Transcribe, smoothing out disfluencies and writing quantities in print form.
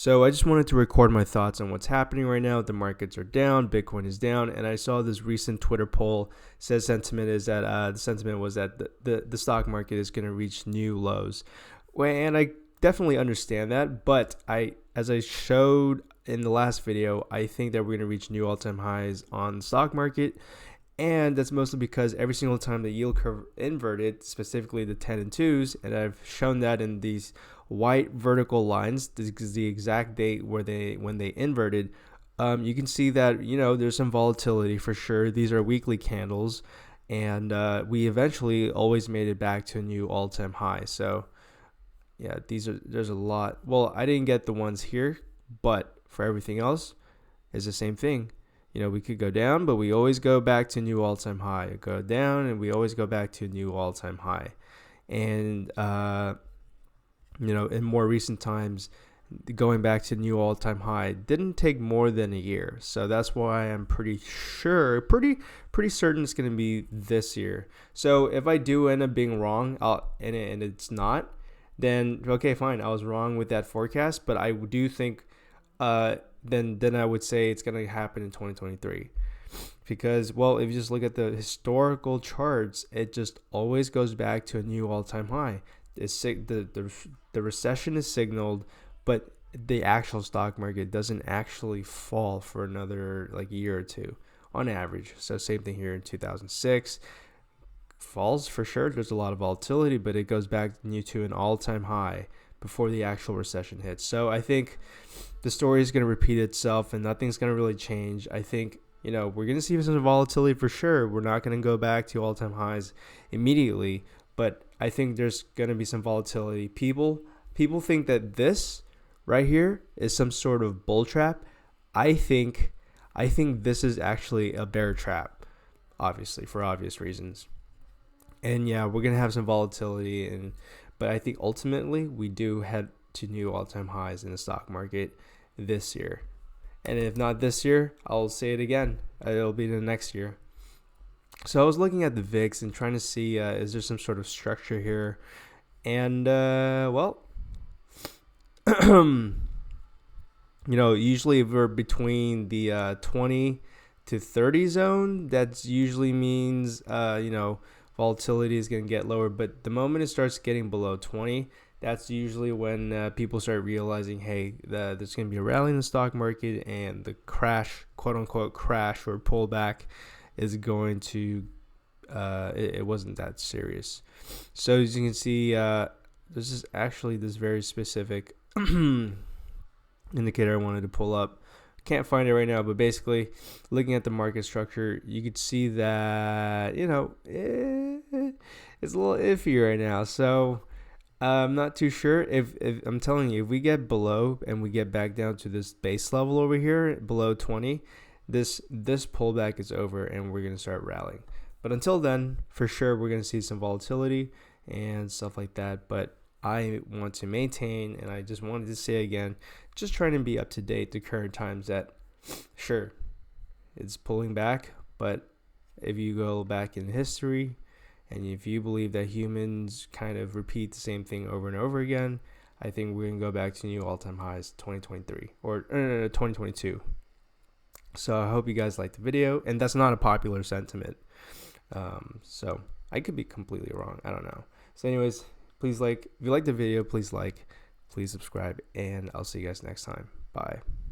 So I just wanted to record my thoughts on what's happening right now. The markets are down, Bitcoin is down, and I saw this recent Twitter poll says the sentiment was that the stock market is going to reach new lows. And I definitely understand that, but as I showed in the last video, I think that we're going to reach new all-time highs on the stock market. And that's mostly because every single time the yield curve inverted, specifically the 10 and 2s, and I've shown that in these white vertical lines, this is the exact date when they inverted, you can see that, there's some volatility for sure. These are weekly candles, and we eventually always made it back to a new all-time high. So yeah, there's a lot. Well, I didn't get the ones here, but for everything else, it's the same thing. We could go down, but we always go back to a new all-time high. Go down, and we always go back to a new all-time high. And, in more recent times, going back to a new all-time high didn't take more than a year. So that's why I'm pretty sure, pretty certain it's going to be this year. So if I do end up being wrong, and it's not, then okay, fine. I was wrong with that forecast, but I do think then I would say it's going to happen in 2023. Because, well, if you just look at the historical charts, it just always goes back to a new all-time high. The recession is signaled, but the actual stock market doesn't actually fall for another year or two on average. So same thing here in 2006. Falls for sure. There's a lot of volatility, but it goes back to an all-time high before the actual recession hits. So I think the story is going to repeat itself and nothing's going to really change. I think, we're going to see some volatility for sure. We're not going to go back to all-time highs immediately, but I think there's going to be some volatility. People think that this right here is some sort of bull trap. I think this is actually a bear trap, obviously, for obvious reasons. And yeah, we're going to have some volatility, but I think ultimately we do head to new all-time highs in the stock market this year. And if not this year, I'll say it again. It'll be the next year. So I was looking at the VIX and trying to see, is there some sort of structure here? And, usually if we're between the 20 to 30 zone, that usually means, volatility is going to get lower. But the moment it starts getting below 20, that's usually when people start realizing, hey, there's going to be a rally in the stock market, and the crash, quote unquote crash or pullback, is going to it wasn't that serious. So as you can see, this is actually this very specific indicator I wanted to pull up. Can't find it right now, but basically looking at the market structure, you could see that it's a little iffy right now. So I'm not too sure. If I'm telling you, if we get below and we get back down to this base level over here below 20, this pullback is over and we're going to start rallying. But until then, for sure, we're going to see some volatility and stuff like that. But I want to maintain, and I just wanted to say again, just trying to be up to date to current times, that sure, it's pulling back, but if you go back in history and if you believe that humans kind of repeat the same thing over and over again, I think we're going to go back to new all-time highs 2023 or 2022. So I hope you guys liked the video, and that's not a popular sentiment. So I could be completely wrong. I don't know. So anyways, please if you like the video, please subscribe, and I'll see you guys next time. Bye.